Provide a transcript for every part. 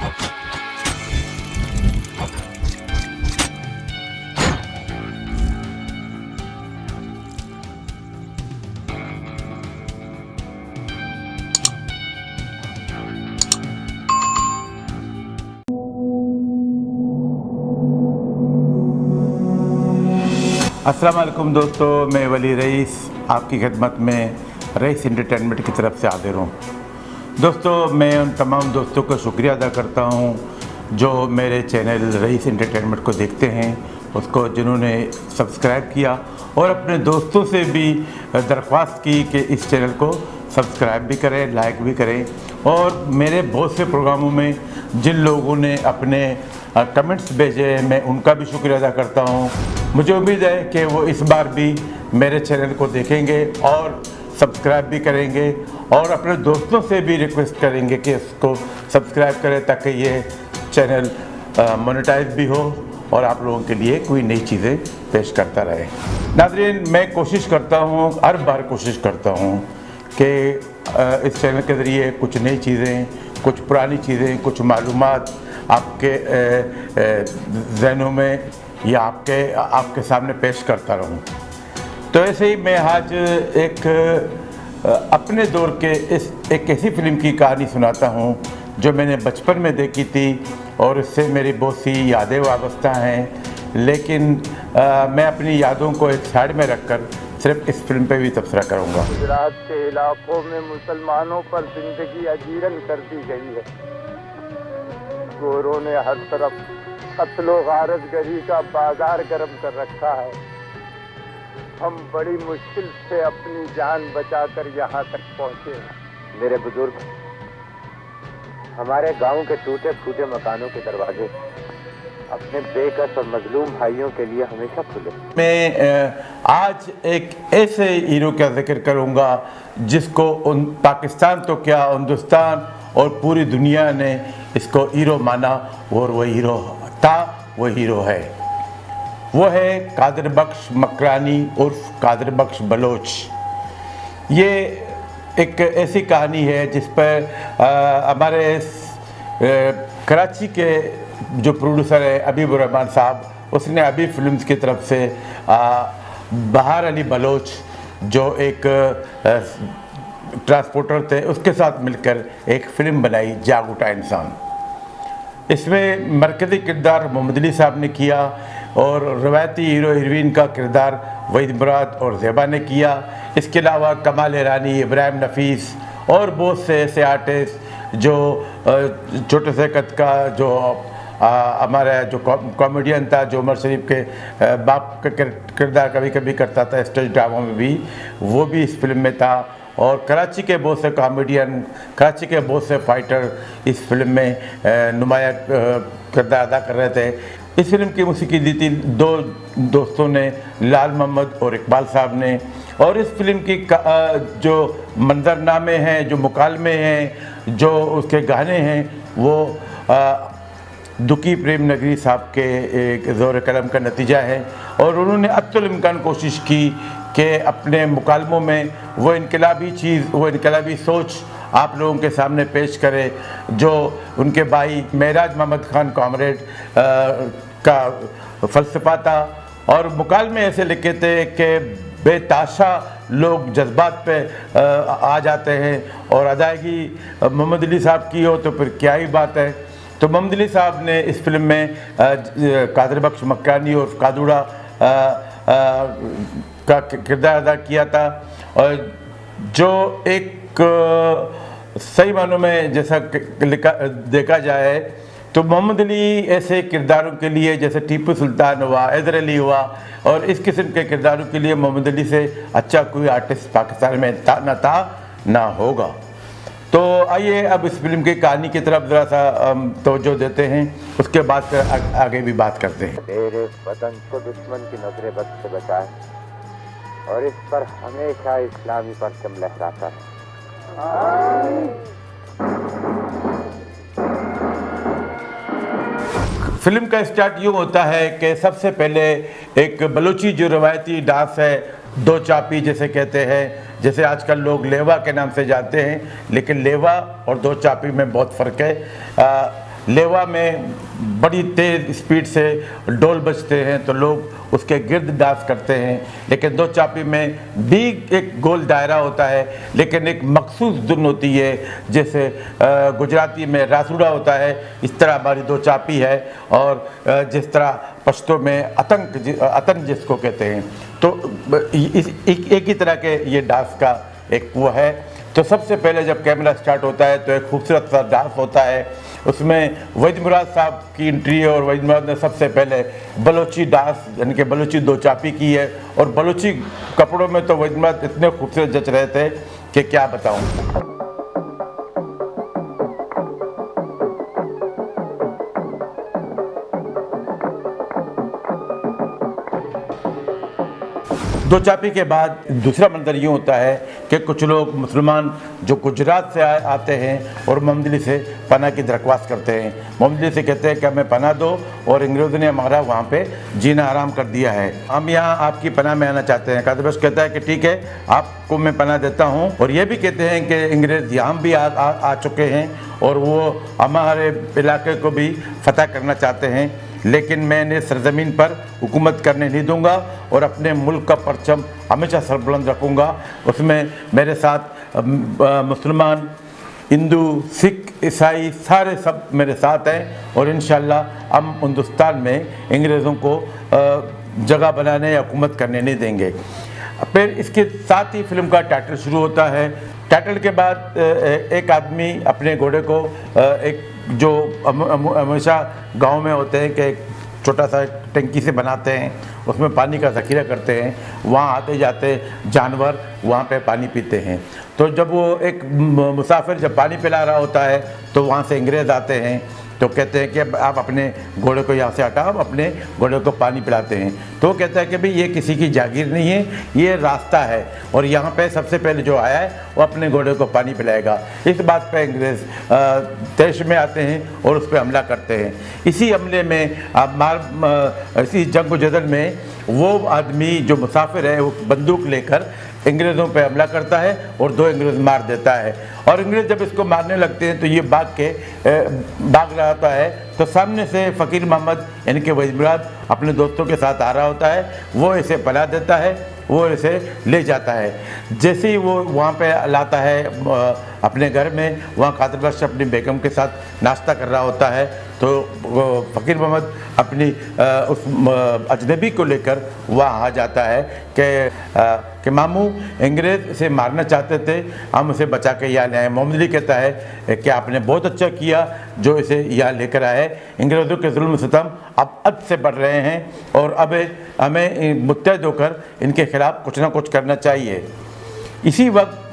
अस्सलाम वालेकुम दोस्तों, मैं वली रईस आपकी खिदमत में रईस एंटरटेनमेंट की तरफ से हाजिर हूँ। दोस्तों, मैं उन तमाम दोस्तों का शुक्रिया अदा करता हूँ जो मेरे चैनल रईस एंटरटेनमेंट को देखते हैं, उसको जिन्होंने सब्सक्राइब किया और अपने दोस्तों से भी दरख्वास्त की कि इस चैनल को सब्सक्राइब भी करें, लाइक भी करें। और मेरे बहुत से प्रोग्रामों में जिन लोगों ने अपने कमेंट्स भेजे, मैं उनका भी शुक्रिया अदा करता हूँ। मुझे उम्मीद है कि वो इस बार भी मेरे चैनल को देखेंगे और सब्सक्राइब भी करेंगे और अपने दोस्तों से भी रिक्वेस्ट करेंगे कि इसको सब्सक्राइब करें ताकि ये चैनल मोनेटाइज भी हो और आप लोगों के लिए कोई नई चीज़ें पेश करता रहे। नाज़रीन, मैं कोशिश करता हूँ, हर बार कोशिश करता हूँ कि इस चैनल के ज़रिए कुछ नई चीज़ें, कुछ पुरानी चीज़ें, कुछ मालूमात आपके जहनों में या आपके सामने पेश करता रहूं। तो ऐसे ही मैं आज एक अपने दौर के एक ऐसी फिल्म की कहानी सुनाता हूं जो मैंने बचपन में देखी थी और इससे मेरी बहुत सी यादें वाबस्ता हैं, लेकिन मैं अपनी यादों को एक साइड में रखकर सिर्फ इस फिल्म पे भी तबसरा करूँगा। गुजरात के इलाकों में मुसलमानों पर जिंदगी अजीरन कर दी गई है। गोरों ने हर तरफ कत्लो गारतगरी का बाजार गर्म कर रखा है। हम बड़ी मुश्किल से अपनी जान बचाकर यहाँ तक पहुँचे हैं। मेरे बुजुर्ग, हमारे गांव के टूटे फूटे मकानों के दरवाजे अपने बेकस और मजलूम भाइयों के लिए हमेशा खुले। मैं आज एक ऐसे हीरो का जिक्र करूंगा जिसको पाकिस्तान तो क्या, हिंदुस्तान और पूरी दुनिया ने इसको हीरो माना और वह हीरो था, वो हीरो है। वो है कादिर बख्श मकरानी उर्फ कादिर बख्श बलोच। ये एक ऐसी कहानी है जिस पर हमारे कराची के जो प्रोड्यूसर है अबीब रहमान साहब, उसने अभी फिल्म्स की तरफ से बहार अली बलोच जो एक ट्रांसपोर्टर थे, उसके साथ मिलकर एक फ़िल्म बनाई जाग उठा इंसान। इसमें मरकज़ी किरदार मोहम्मद अली साहब ने किया और रवायती हीरो हीरोइन का किरदार वहीद मुराद और ज़ेबा ने किया। इसके अलावा कमाल ईरानी, इब्राहिम नफीस और बहुत से ऐसे आर्टिस्ट जो छोटे से कद का, जो हमारा जो कॉमेडियन था, जो उमर शरीफ के बाप का किरदार कभी कभी करता था स्टेज ड्रामा में भी, वो भी इस फिल्म में था। और कराची के बहुत से कॉमेडियन, कराची के बहुत से फाइटर इस फिल्म में नुमाया किरदार अदा कर रहे थे। इस फिल्म की मौसीकी दी थी दो दोस्तों ने, लाल मोहम्मद और इकबाल साहब ने। और इस फिल्म की जो मंजरनामे हैं, जो मुकालमे हैं, जो उसके गाने हैं, वो दुखी प्रेम नगरी साहब के एक ज़ोर कलम का नतीजा है। और उन्होंने अत्तुल इम्कान कोशिश की कि अपने मुकालमों में वो इनकलाबी चीज़, वो इनकलाबी सोच आप लोगों के सामने पेश करे जो उनके भाई मेराज मोहम्मद खान कॉमरेड का फ़लसफ़ा था। और मुकालमे ऐसे लिखे थे कि बेताशा लोग जज्बात पे आ जाते हैं और अदायगी मोहम्मद अली साहब की हो तो फिर क्या ही बात है। तो मोहम्मद अली साहब ने इस फिल्म में कादिर बख्श मकरानी और कादूड़ा का किरदार अदा किया था। और जो एक सही मानों में जैसा देखा जाए तो मोहम्मद अली ऐसे किरदारों के लिए, जैसे टीपू सुल्तान हुआ, हैदर अली हुआ, और इस किस्म के किरदारों के लिए मोहम्मद अली से अच्छा कोई आर्टिस्ट पाकिस्तान में था ना होगा। तो आइए अब इस फिल्म की कहानी की तरफ ज़रा सा तवज्जो देते हैं, उसके बाद फिर आगे भी बात करते हैं। तेरे वतन को दुश्मन की नजर बद से बचाए और इस पर हमेशा इस्लामी परचम लहराता है। फिल्म का स्टार्ट यूँ होता है कि सबसे पहले एक बलूची जो रवायती डांस है, दो चापी जैसे कहते हैं, जैसे आजकल लोग लेवा के नाम से जानते हैं, लेकिन लेवा और दो चापी में बहुत फ़र्क है। लेवा में बड़ी तेज स्पीड से डोल बजते हैं तो लोग उसके गिर्द डांस करते हैं, लेकिन दो चापी में भी एक गोल दायरा होता है, लेकिन एक मखसूस धुन होती है, जैसे गुजराती में रासुड़ा होता है, इस तरह हमारी दो चापी है। और जिस तरह पश्तो में अतंग जिसको कहते हैं, तो एक ही तरह के ये डांस का एक वो है। तो सबसे पहले जब कैमरा स्टार्ट होता है तो एक खूबसूरत सा डांस होता है, उसमें वहीद मुराद साहब की एंट्री है और वहीद मुराद ने सबसे पहले बलोची डांस यानी कि बलोची दो चापी की है। और बलोची कपड़ों में तो वहीद मुराद इतने खूबसूरत जच रहे थे कि क्या बताऊं। दो चापी के बाद दूसरा मंजर यूँ होता है कि कुछ लोग मुसलमान जो गुजरात से आते हैं और मोहम्मद अली से पनाह की दरख्वास्त करते हैं। मोहम्मद अली से कहते हैं कि हमें पनाह दो और अंग्रेज़ों ने हमारा वहाँ पे जीना हराम कर दिया है, हम यहाँ आपकी पनाह में आना चाहते हैं। कादिर बख्श कहता है कि ठीक है, आपको मैं पनाह देता हूँ। और ये भी कहते हैं कि अंग्रेज़ यहाँ भी आ चुके हैं और वो हमारे इलाके को भी फतह करना चाहते हैं, लेकिन मैं इन्हें सरजमीन पर हुकूमत करने नहीं दूंगा और अपने मुल्क का परचम हमेशा सरबुलंद रखूंगा। उसमें मेरे साथ मुसलमान, हिंदू, सिख, ईसाई सारे सब मेरे साथ हैं और इंशाअल्लाह हम हिंदुस्तान में अंग्रेज़ों को जगह बनाने या हुकूमत करने नहीं देंगे। फिर इसके साथ ही फिल्म का टाइटल शुरू होता है। टाइटल के बाद एक आदमी अपने घोड़े को एक जो हमेशा गांव में होते हैं कि एक छोटा सा टंकी से बनाते हैं, उसमें पानी का ज़ख़ीरा करते हैं, वहाँ आते जाते जानवर वहाँ पे पानी पीते हैं। तो जब वो एक मुसाफिर जब पानी पिला रहा होता है तो वहाँ से अंग्रेज़ आते हैं तो कहते हैं कि आप अपने घोड़े को यहाँ से हटाओ, अपने घोड़े को पानी पिलाते हैं। तो वो कहता है कि भाई ये किसी की जागीर नहीं है, ये रास्ता है और यहाँ पे सबसे पहले जो आया है वो अपने घोड़े को पानी पिलाएगा। इस बात पे अंग्रेज़ तैश में आते हैं और उस पर हमला करते हैं। इसी हमले में इसी जंग जदल में वो आदमी जो मुसाफिर है वो बंदूक लेकर अंग्रेज़ों पे हमला करता है और दो अंग्रेज़ मार देता है। और अंग्रेज़ जब इसको मारने लगते हैं तो ये भाग रहा होता है, तो सामने से फ़कीर मोहम्मद यानी कि वहीद मुराद अपने दोस्तों के साथ आ रहा होता है, वो इसे पला देता है, वो इसे ले जाता है। जैसे ही वो वहाँ पे लाता है अपने घर में, वहाँ कादिर बख्श अपनी बेगम के साथ नाश्ता कर रहा होता है, तो फ़कीर मोहम्मद अपनी उस अजनबी को लेकर वहाँ आ जाता है कि मामू अंग्रेज़ इसे मारना चाहते थे, हम उसे बचा के यहाँ ले आए। मोहम्मद अली कहता है कि आपने बहुत अच्छा किया जो इसे यहाँ लेकर आए। अंग्रेज़ों के जुल्म सितम अब हद से बढ़ रहे हैं और अब हमें मुत्तहद होकर इनके ख़िलाफ़ कुछ ना कुछ करना चाहिए। इसी वक्त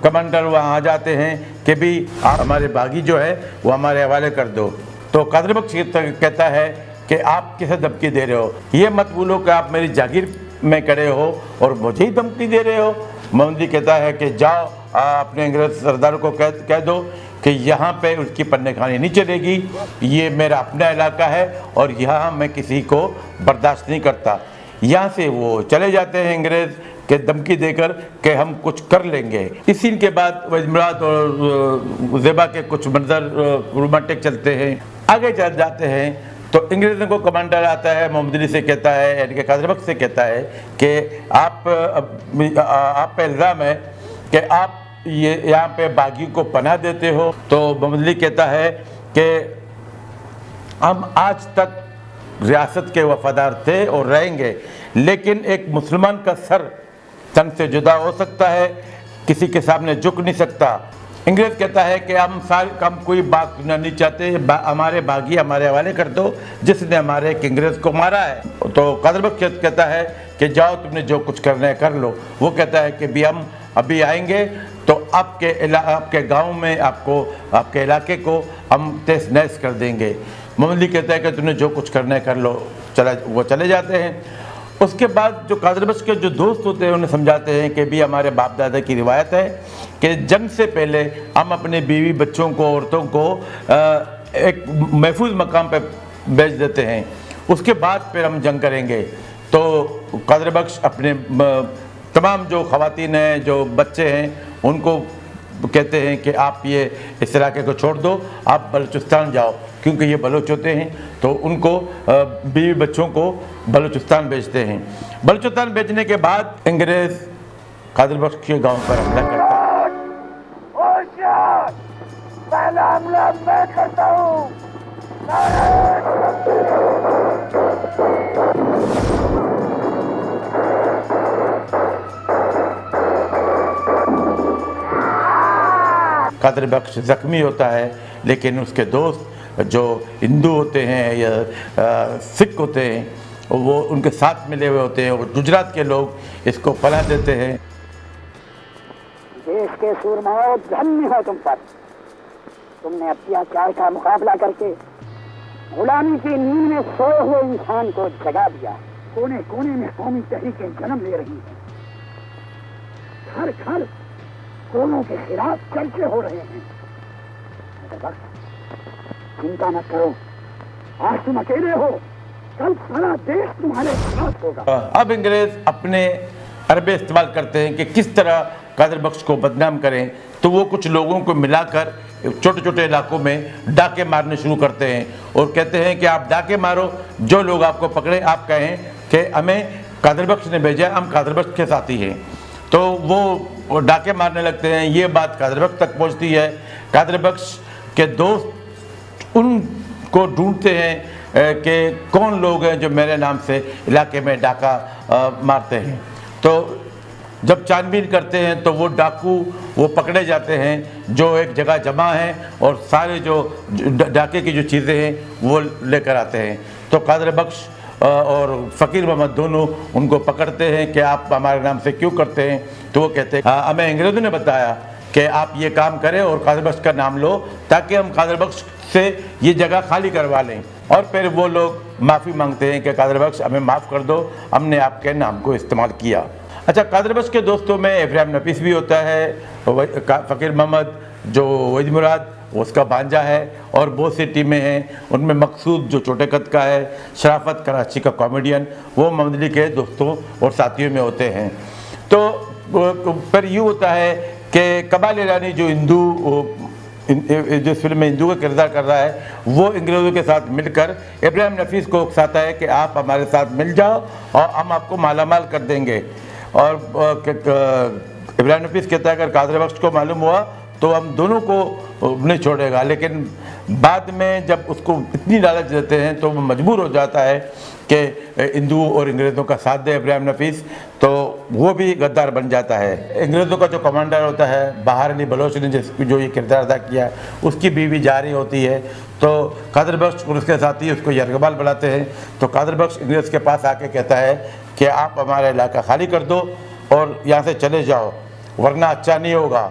कमांडर वहाँ आ जाते हैं कि भी आप हमारे बागी जो है वो हमारे हवाले कर दो। तो कादिर बख्श कहता है कि आप किसे धमकी दे रहे हो, ये मत बोलो कि आप मेरी जागीर में खड़े हो और मुझे ही धमकी दे रहे हो। मोहम्मद अली कहता है कि जाओ अपने अंग्रेज़ सरदार को कह दो कि यहाँ पे उसकी पन्ने खानी नहीं चलेगी, ये मेरा अपना इलाका है और यहाँ मैं किसी को बर्दाश्त नहीं करता। यहाँ से वो चले जाते हैं अंग्रेज़ के धमकी देकर कि हम कुछ कर लेंगे। इस सीन के बाद वहीद मुराद और ज़ेबा के कुछ मंजर रोमांटिक चलते हैं। आगे चल जाते हैं तो अंग्रेज़ों को कमांडर आता है, मोहम्मद अली से कहता है यानी कि कादिर बख्श से कहता है कि आप पे इल्ज़ाम है कि आप ये यहाँ पे बागी को पनाह देते हो। तो मोहम्मद अली कहता है कि हम आज तक रियासत के वफादार थे और रहेंगे, लेकिन एक मुसलमान का सर तन से जुदा हो सकता है, किसी के सामने झुक नहीं सकता। अंग्रेज़ कहता है कि हम कोई बात सुनना नहीं चाहते, हमारे बागी हमारे हवाले कर दो जिसने हमारे एक अंग्रेज़ को मारा है। तो कादिर बख्श कहता है कि जाओ तुमने जो कुछ करना है कर लो। वो कहता है कि भी हम अभी आएंगे तो आपके गांव में आपके इलाके को हम तहस नहस कर देंगे। मोहम्मद अली कहता है कि तुमने जो कुछ करना है कर लो। वो चले जाते हैं। उसके बाद जो कादिर बख्श के जो दोस्त होते हैं उन्हें समझाते हैं कि भी हमारे बाप दादा की रिवायत है कि जंग से पहले हम अपने बीवी बच्चों को, औरतों को एक महफूज मकाम पर भेज देते हैं, उसके बाद फिर हम जंग करेंगे। तो कादिर बख्श अपने तमाम जो ख़वातीन हैं, जो बच्चे हैं, उनको कहते हैं कि आप ये इस इलाके को छोड़ दो, आप बलूचिस्तान जाओ, क्योंकि ये बलोच होते हैं तो उनको बीवी बच्चों को बलूचिस्तान भेजते हैं। बलूचिस्तान भेजने के बाद अंग्रेज़ कादिर बख्श के गांव पर हमला करता है। पहला हमला मैं करता हूँ। कादिर बख्श जख्मी होता है, लेकिन उसके दोस्त जो हिंदू होते हैं या सिख होते हैं वो उनके साथ मिले हुए होते हैं और गुजरात के लोग इसको पनाह देते हैं। देश के सूरमाओं, धन्य हो तुम पर, तुमने अत्याचार का मुकाबला करके गुलामी की नींद में सोए हुए इंसान को जगा दिया। कोने कोने में कौमी तहरीकें जन्म ले रही हैं, घर घर कोनों के खिलाफ चर्चे हो रहे हैं। चिंता मत करो, आज तुम अकेले हो, कल सारा देश तुम्हारे साथ होगा। अब अंग्रेज अपने अरबे इस्तेमाल करते हैं कि किस तरह कादिर बख्श को बदनाम करें, तो वो कुछ लोगों को मिलाकर छोटे छोटे इलाकों में डाके मारने शुरू करते हैं और कहते हैं कि आप डाके मारो, जो लोग आपको पकड़े आप कहें कि हमें कादिर बख्श ने भेजा, हम कादिर बख्श के साथी हैं। तो वो डाके मारने लगते हैं। ये बात कादिर बख्श तक पहुंचती है। कादिर बख्श के दोस्त उनको ढूंढते हैं कि कौन लोग हैं जो मेरे नाम से इलाके में डाका मारते हैं। तो जब छानबीन करते हैं तो वो डाकू वो पकड़े जाते हैं जो एक जगह जमा हैं और सारे जो डाके की जो चीज़ें हैं वो लेकर आते हैं। तो कादिर बख्श और फ़कीर मोहम्मद दोनों उनको पकड़ते हैं कि आप हमारे नाम से क्यों करते हैं। तो वो कहते हैं हमें अंग्रेज़ों ने बताया कि आप ये काम करें और कादिर बख्श का नाम लो ताकि हम कादिर बख्श से ये जगह खाली करवा लें। और फिर वो लोग माफ़ी मांगते हैं कि कादिर बख्श हमें माफ़ कर दो, हमने आपके नाम को इस्तेमाल किया। अच्छा, कादिर बख्श के दोस्तों में इब्राहिम नफीस भी होता है, फ़कीर मोहम्मद जो वहीद मुराद उसका भांजा है और बहुत सी टीमें हैं। उनमें मकसूद जो छोटे कद का है, शराफत कराची का कॉमेडियन, वो मोहम्मद अली के दोस्तों और साथियों में होते हैं। तो फिर यूँ होता है कि कमाल ईरानी जो जिस फिल्म में हिंदू का किरदार कर रहा है वो अंग्रेज़ों के साथ मिलकर इब्राहिम नफीस को उकसाता है कि आप हमारे साथ मिल जाओ और हम आपको मालामाल कर देंगे। और इब्राहिम नफीस कहता है अगर कादिर बख्श को मालूम हुआ तो हम दोनों को नहीं छोड़ेगा। लेकिन बाद में जब उसको इतनी लालच देते हैं तो वो मजबूर हो जाता है कि हिंदू और अंग्रेज़ों का साथ दे इब्राहिम नफीस, तो वो भी गद्दार बन जाता है। अंग्रेज़ों का जो कमांडर होता है बहार अली बलोच ने जो ये किरदार अदा किया है, उसकी बीवी जा रही होती है। तो कादिर बख्श और उसके साथी उसको यरगबाल बनाते हैं। तो कादिर बख्श अंग्रेज़ के पास आके कहता है कि आप हमारा इलाका खाली कर दो और यहाँ से चले जाओ वरना अच्छा नहीं होगा।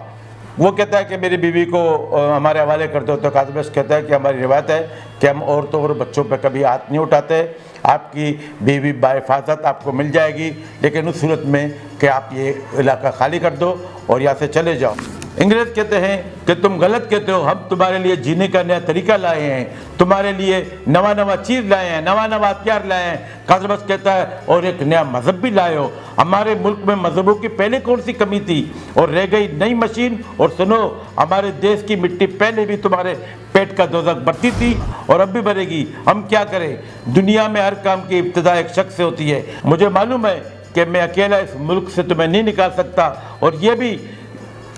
वो कहता है कि मेरी बीवी को हमारे हवाले कर दो। तो कादिर बख्श कहता है कि हमारी रिवायत है कि हम औरतों और बच्चों पर कभी हाथ नहीं उठाते, आपकी बीवी बाहिफाजत आपको मिल जाएगी, लेकिन उस सूरत में कि आप ये इलाका खाली कर दो और यहाँ से चले जाओ। अंग्रेज़ कहते हैं कि तुम गलत कहते हो, हम तुम्हारे लिए जीने का नया तरीका लाए हैं, तुम्हारे लिए नवा चीज़ लाए हैं, नवा हथियार लाए हैं। कादिर बख्श कहता है और एक नया मज़हब भी लाए हो। हमारे मुल्क में मज़हबों की पहले कौन सी कमी थी और रह गई नई मशीन। और सुनो, हमारे देश की मिट्टी पहले भी तुम्हारे पेट का दोज़ख भरती थी और अब भी भरेगी। हम क्या करें, दुनिया में हर काम की इब्तिदा एक शख्स से होती है। मुझे मालूम है कि मैं अकेला इस मुल्क से तुम्हें नहीं निकाल सकता और ये भी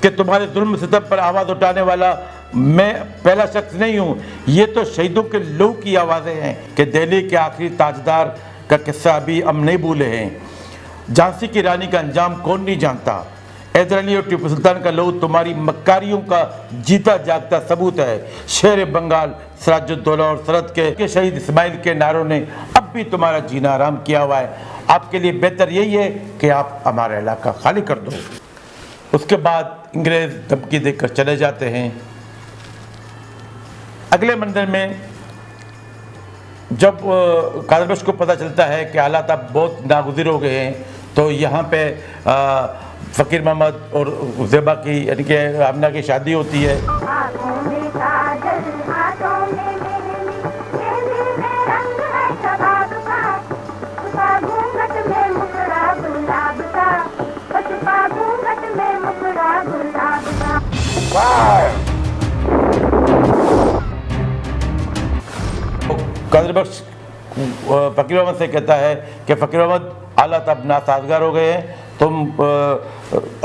कि तुम्हारे जुल्म सितम पर आवाज़ उठाने वाला मैं पहला शख्स नहीं हूँ। ये तो शहीदों के लहू की आवाज़ें हैं कि दिल्ली के आखिरी ताजदार का किस्सा अभी हम नहीं भूले हैं। झांसी की रानी का अंजाम कौन नहीं जानता। हैदर अली और टीपू सुल्तान का लहू तुम्हारी मक्कारियों का जीता जागता सबूत है। शेर बंगाल, सिराजुद्दौला और सरहद के शहीद इस्माइल के नारों ने अब भी तुम्हारा जीना आराम किया हुआ है। आपके लिए बेहतर यही है कि आप हमारा इलाका खाली कर दो। उसके बाद अंग्रेज़ धमकी देकर चले जाते हैं। अगले मंदिर में जब कादिर बख्श को पता चलता है कि हालात अब बहुत नागुज़िर हो गए हैं, तो यहाँ पे फ़कीर मोहम्मद और ज़ेबा की यानी कि आमना की शादी होती है। कादर बख्श फ़कीर मोहम्मद से कहता है कि फ़कीर मोहम्मद हालात अब नासाजगार हो गए हैं, तुम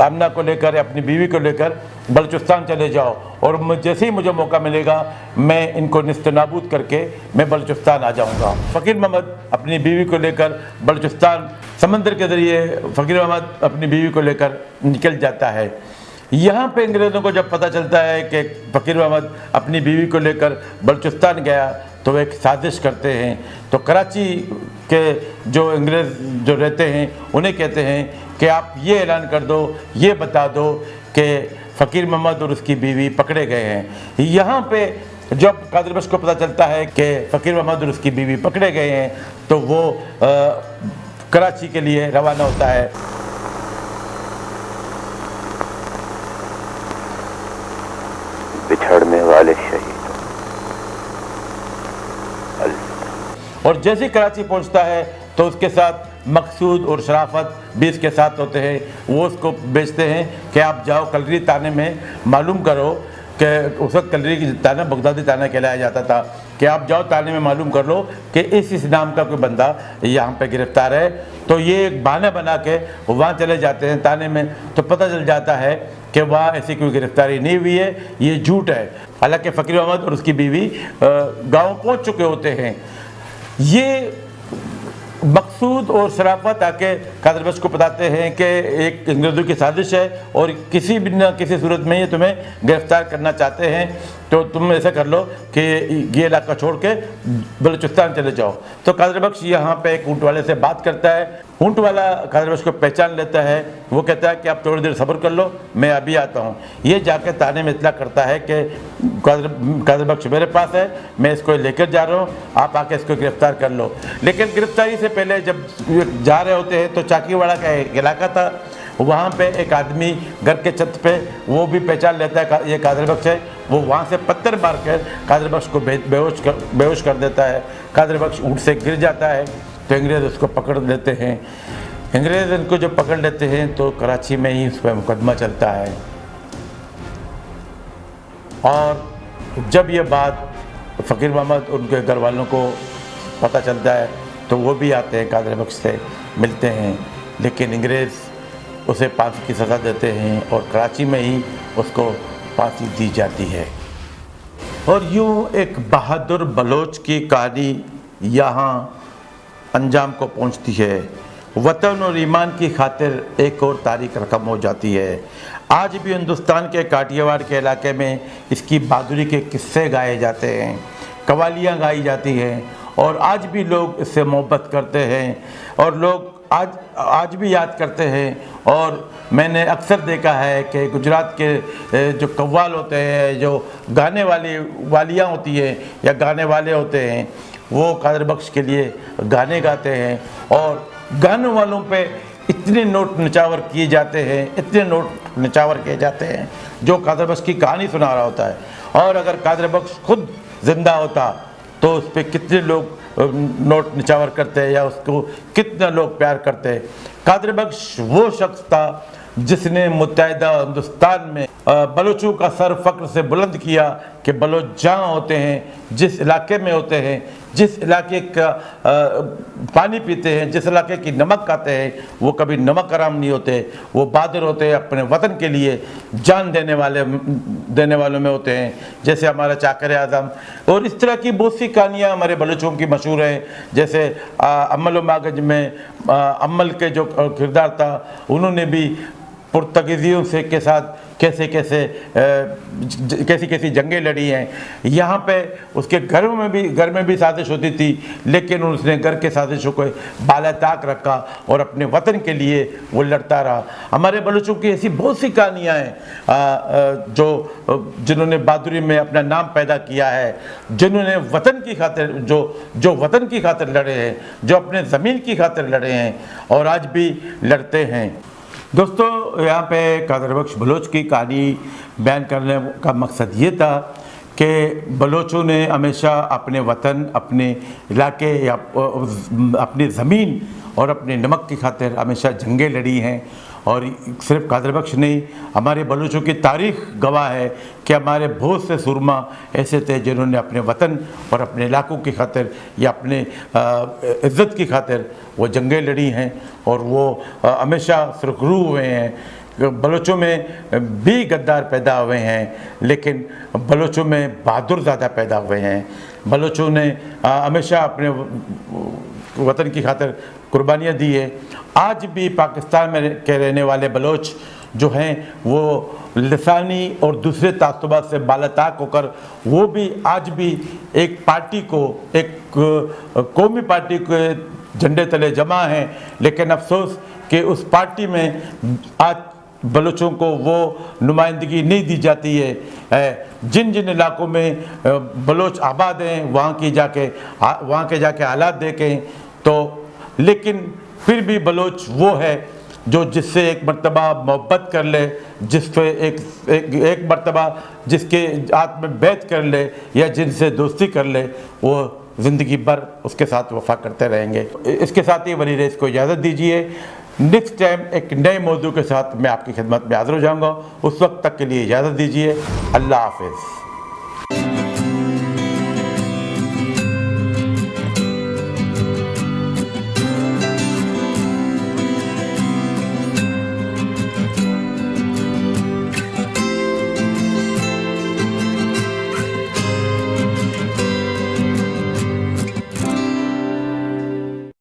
आमना को लेकर, अपनी बीवी को लेकर बलूचिस्तान चले जाओ और जैसे ही मुझे मौका मिलेगा मैं इनको निस्त नाबूद करके मैं बलूचिस्तान आ जाऊंगा। फ़कीर मोहम्मद अपनी बीवी को लेकर बलूचिस्तान समंदर के ज़रिए फ़कीर मोहम्मद अपनी बीवी को लेकर निकल जाता है। यहाँ पे अंग्रेज़ों को जब पता चलता है कि फ़कीर मोहम्मद अपनी बीवी को लेकर बलूचिस्तान गया तो वे एक साजिश करते हैं। तो कराची के जो अंग्रेज़ जो रहते हैं उन्हें कहते हैं कि आप ये ऐलान कर दो, ये बता दो कि फ़कीर मोहम्मद और उसकी बीवी पकड़े गए हैं। यहाँ पे जब कादर बख्श को पता चलता है कि फ़कीर मोहम्मद और उसकी बीवी पकड़े गए हैं तो वो कराची के लिए रवाना होता है। बिछड़ने वाले शहीद और जैसे ही कराची पहुंचता है तो उसके साथ मकसूद और शराफत भी इसके साथ होते हैं। वो उसको भेजते हैं कि आप जाओ कलरी ताने में मालूम करो कि उस वक्त कलरी की ताना बगदादी ताना कहलाया जाता था, कि आप जाओ ताने में मालूम कर लो कि इस नाम का कोई बंदा यहाँ पे गिरफ्तार है। तो ये एक बहाना बना के वहाँ चले जाते हैं ताने में, तो पता चल जाता है कि वहाँ ऐसी कोई गिरफ्तारी नहीं हुई है, ये झूठ है। हालांकि फ़कीर मोहम्मद और उसकी बीवी गाँव पहुँच चुके होते हैं। ये मकसूद और शराफत आके कादर बख्श को बताते हैं कि एक अंग्रेज़ों की साजिश है और किसी भी न किसी सूरत में ये तुम्हें गिरफ्तार करना चाहते हैं, तो तुम ऐसा कर लो कि ये इलाका छोड़ के बलूचिस्तान चले जाओ। तो कादर बख्श यहाँ पे एक ऊँट वाले से बात करता है। ऊँट वाला कादर बख्श को पहचान लेता है। वो कहता है कि आप थोड़ी देर सब्र कर लो, मैं अभी आता हूँ। ये जाके ताने में इतला करता है कि कादर बख्श मेरे पास है, मैं इसको लेकर जा रहा हूँ, आप आके इसको गिरफ्तार कर लो। लेकिन गिरफ्तारी से पहले जब जा रहे होते हैं तो चाकीवाड़ा का एक इलाका था, वहाँ पे एक आदमी घर के छत पे वो भी पहचान लेता है ये कादर बख्श है। वो वहाँ से पत्थर मार कर कादर बख्श को बेहोश कर देता है। कादर बख्श ऊँट से गिर जाता है तो अंग्रेज़ उसको पकड़ लेते हैं। अंग्रेज़ इनको जब पकड़ लेते हैं तो कराची में ही उस पर मुकदमा चलता है। और जब ये बात फ़कीर मोहम्मद उनके घर वालों को पता चलता है तो वो भी आते हैं, कादर बख्श से मिलते हैं, लेकिन अंग्रेज़ उसे फांसी की सज़ा देते हैं और कराची में ही उसको फांसी दी जाती है। और यूँ एक बहादुर बलोच की कहानी यहाँ अंजाम को पहुँचती है। वतन और ईमान की खातिर एक और तारीख रकम हो जाती है। आज भी हिंदुस्तान के काठियावाड़ के इलाके में इसकी बहादुरी के किस्से गाए जाते हैं, कवालियाँ गाई जाती हैं और आज भी लोग इससे मोहब्बत करते हैं और लोग आज भी याद करते हैं। और मैंने अक्सर देखा है कि गुजरात के जो कव्वाल होते हैं, जो गाने वालियाँ होती हैं या गाने वाले होते हैं, वो कादर बख्श के लिए गाने गाते हैं और गाने वालों पे इतने नोट निचावर किए जाते हैं, इतने नोट निचावर किए जाते हैं जो कादर बख्श की कहानी सुना रहा होता है। और अगर कादर बख्श खुद ज़िंदा होता तो उस पर कितने लोग नोट निचावर करते या उसको कितने लोग प्यार करते। कादर बख्श वो शख्स था जिसने मुत्तहिदा हिंदुस्तान में बलोचों का सर फ़ख्र से बुलंद किया कि बलोच जहाँ होते हैं, जिस इलाके में होते हैं, जिस इलाके का पानी पीते हैं, जिस इलाके की नमक खाते हैं, वो कभी नमक हराम नहीं होते। वो बहादुर होते हैं, अपने वतन के लिए जान देने वालों में होते हैं, जैसे हमारा चाकर आज़म। और इस तरह की बहुत सी कहानियाँ हमारे बलोचों की मशहूर हैं। जैसे अम्मल मागज में अम्मल के जो किरदार था, उन्होंने भी पुर्तगीज़ियों से के साथ कैसी कैसी जंगें लड़ी हैं। यहाँ पे उसके घर में भी साजिश होती थी, लेकिन उसने घर के साजिशों को बालाताक रखा और अपने वतन के लिए वो लड़ता रहा। हमारे बलूचों की ऐसी बहुत सी कहानियाँ हैं जिन्होंने बहादुरी में अपना नाम पैदा किया है, जिन्होंने वतन की खातिर जो वतन की खातिर लड़े हैं, जो अपने ज़मीन की खातिर लड़े हैं और आज भी लड़ते हैं। दोस्तों, यहाँ पे कादर बख्श बलोच की कहानी बयान करने का मकसद ये था कि बलोचों ने हमेशा अपने वतन, अपने इलाके या अपनी ज़मीन और अपने नमक की खातिर हमेशा जंगें लड़ी हैं और सिर्फ कादर बख्श नहीं, हमारे बलूचों की तारीख गवाह है कि हमारे बहुत से सुरमा ऐसे थे जिन्होंने अपने वतन और अपने इलाकों की खातिर या अपने इज़्ज़त की खातिर वो जंगें लड़ी हैं और वो हमेशा सुरखरू हुए हैं। बलोचों में भी गद्दार पैदा हुए हैं, लेकिन बलोचों में बहादुर ज़्यादा पैदा हुए हैं। बलोचों ने हमेशा अपने वतन की खातिर कुर्बानियाँ दी है। आज भी पाकिस्तान में के रहने वाले बलोच जो हैं वो लिसानी और दूसरे तासुबात से बालाताक होकर वो भी आज भी एक पार्टी को, एक कौमी पार्टी के झंडे तले जमा हैं, लेकिन अफसोस कि उस पार्टी में आज बलोचों को वो नुमाइंदगी नहीं दी जाती है। जिन जिन इलाकों में बलोच आबाद हैं वहाँ के जाके हालात देखें तो, लेकिन फिर भी बलोच वो है जो जिससे एक मर्तबा मोहब्बत कर ले, जिससे एक मर्तबा जिसके हाथ में बैत कर ले या जिनसे दोस्ती कर ले, वो ज़िंदगी भर उसके साथ वफा करते रहेंगे। इसके साथ ही वली रेस को इजाज़त दीजिए। नेक्स्ट टाइम एक नए मौजू के साथ मैं आपकी खिदमत में हाज़िर हो जाऊँगा। उस वक्त तक के लिए इजाज़त दीजिए। अल्लाह हाफ़िज़।